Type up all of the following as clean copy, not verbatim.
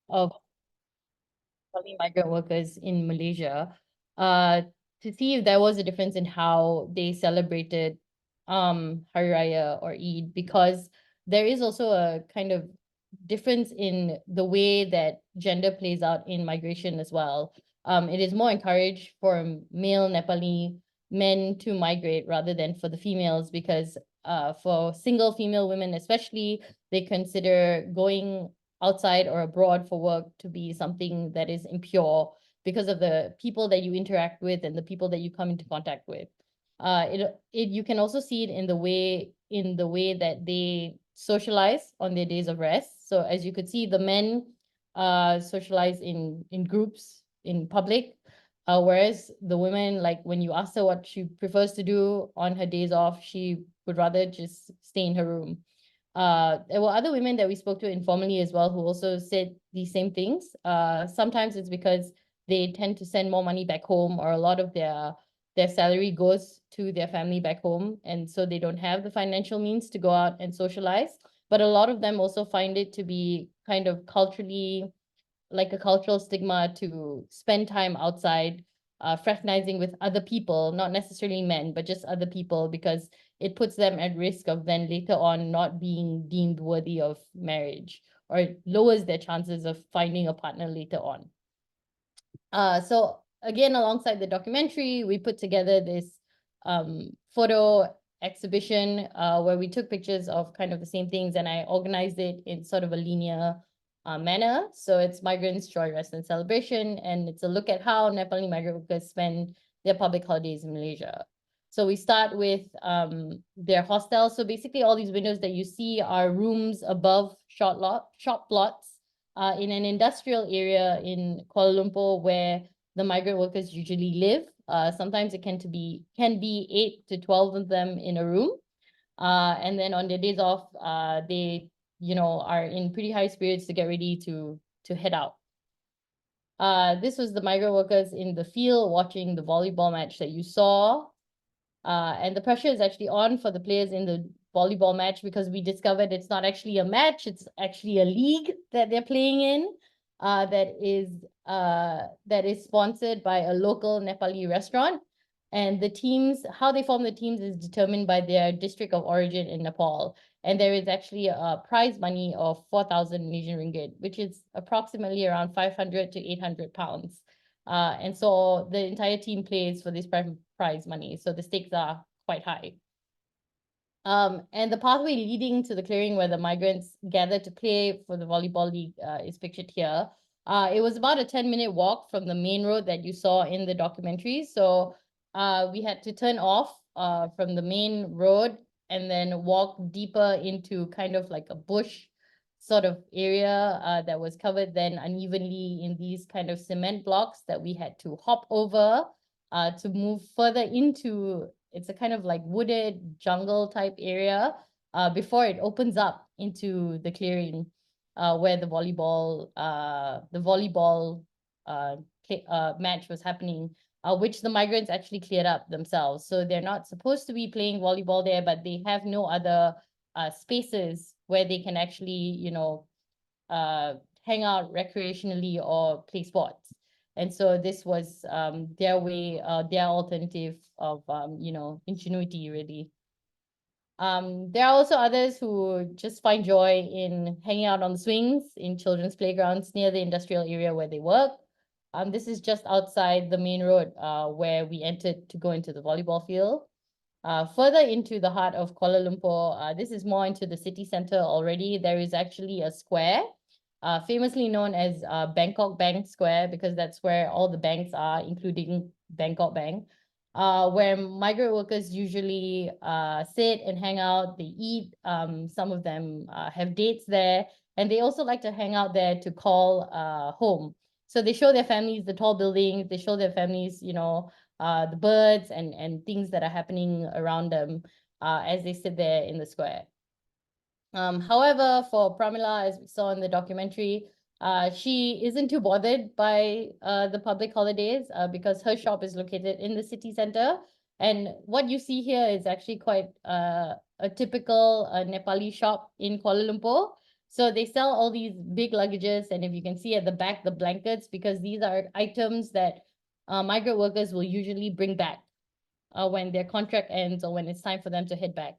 of Nepali migrant workers in Malaysia, uh, to see if there was a difference in how they celebrated Hari Raya or Eid, because there is also a kind of difference in the way that gender plays out in migration as well. It is more encouraged for male Nepali men to migrate rather than for the females, because for single female women especially, they consider going outside or abroad for work to be something that is impure because of the people that you interact with and the people that you come into contact with. It you can also see it in the way that they socialize on their days of rest. So as you could see, the men socialize in groups in public, whereas the women, like when you ask her what she prefers to do on her days off, she would rather just stay in her room. There were other women that we spoke to informally as well who also said these same things. Sometimes it's because they tend to send more money back home, or a lot of their salary goes to their family back home, and so they don't have the financial means to go out and socialize. But a lot of them also find it to be kind of culturally, like a cultural stigma, to spend time outside, fraternizing with other people, not necessarily men, but just other people, because it puts them at risk of then later on not being deemed worthy of marriage, or it lowers their chances of finding a partner later on. So again, alongside the documentary, we put together this photo exhibition where we took pictures of kind of the same things, and I organized it in sort of a linear manner. So it's Migrants, Joy, Rest, and Celebration, and it's a look at how Nepali migrant workers spend their public holidays in Malaysia. So we start with their hostel. So basically, all these windows that you see are rooms above shop lots in an industrial area in Kuala Lumpur where the migrant workers usually live. Sometimes it can be 8 to 12 of them in a room. And then on their days off, they are in pretty high spirits to get ready to head out. This was the migrant workers in the field watching the volleyball match that you saw. And the pressure is actually on for the players in the volleyball match, because we discovered it's not actually a match, it's actually a league that they're playing in, that is sponsored by a local Nepali restaurant. And the teams, how they form the teams is determined by their district of origin in Nepal. And there is actually a prize money of 4,000 Malaysian ringgit, which is approximately around 500 to 800 pounds. And so the entire team plays for this prize money. So the stakes are quite high. And the pathway leading to the clearing where the migrants gather to play for the volleyball league is pictured here. It was about a 10-minute walk from the main road that you saw in the documentary. So we had to turn off from the main road and then walk deeper into kind of like a bush sort of area that was covered then unevenly in these kind of cement blocks that we had to hop over to move further into. It's a kind of like wooded jungle type area before it opens up into the clearing where the volleyball match was happening, which the migrants actually cleared up themselves. So they're not supposed to be playing volleyball there, but they have no other spaces where they can actually, hang out recreationally or play sports. And so this was their way, their alternative of, ingenuity, really. There are also others who just find joy in hanging out on the swings in children's playgrounds near the industrial area where they work. This is just outside the main road where we entered to go into the volleyball field. Further into the heart of Kuala Lumpur, this is more into the city center already. There is actually a square, famously known as Bangkok Bank Square, because that's where all the banks are, including Bangkok Bank, where migrant workers usually sit and hang out. They eat. Some of them have dates there, and they also like to hang out there to call home. So they show their families the tall buildings. They show their families, the birds and things that are happening around them as they sit there in the square. However, for Pramila, as we saw in the documentary, she isn't too bothered by the public holidays because her shop is located in the city center. And what you see here is actually quite a typical Nepali shop in Kuala Lumpur. So they sell all these big luggages, and if you can see at the back, the blankets, because these are items that migrant workers will usually bring back when their contract ends or when it's time for them to head back.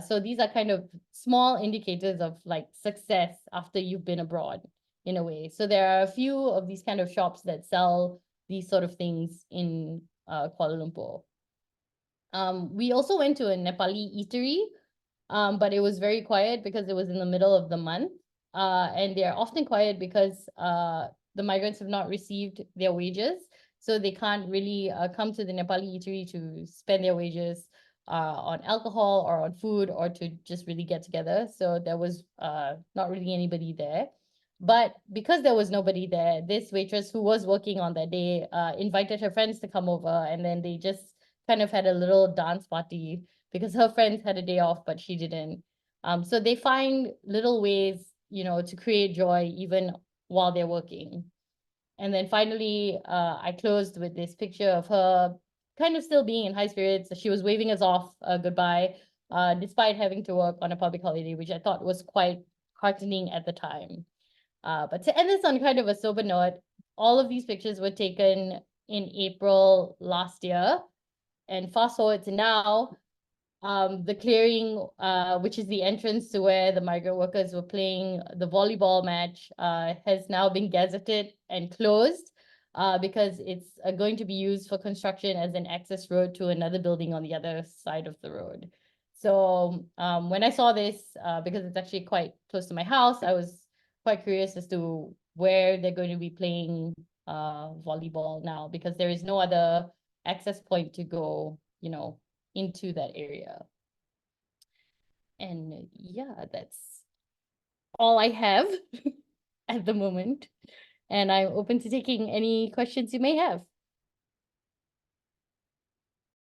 So these are kind of small indicators of like success after you've been abroad in a way. So there are a few of these kind of shops that sell these sort of things in Kuala Lumpur. We also went to a Nepali eatery, but it was very quiet because it was in the middle of the month. And they are often quiet because the migrants have not received their wages. So they can't really come to the Nepali eatery to spend their wages on alcohol or on food or to just really get together. So there was not really anybody there. But because there was nobody there, this waitress who was working on that day invited her friends to come over, and then they just kind of had a little dance party because her friends had a day off, but she didn't. So they find little ways, to create joy even while they're working. And then finally, I closed with this picture of her kind of still being in high spirits. She was waving us off goodbye, despite having to work on a public holiday, which I thought was quite heartening at the time. But to end this on kind of a sober note, all of these pictures were taken in April last year. And fast forward to now, the clearing, which is the entrance to where the migrant workers were playing the volleyball match, has now been gazetted and closed because it's going to be used for construction as an access road to another building on the other side of the road. So when I saw this, because it's actually quite close to my house, I was quite curious as to where they're going to be playing volleyball now, because there is no other access point to go, into that area. And yeah, that's all I have at the moment. And I'm open to taking any questions you may have.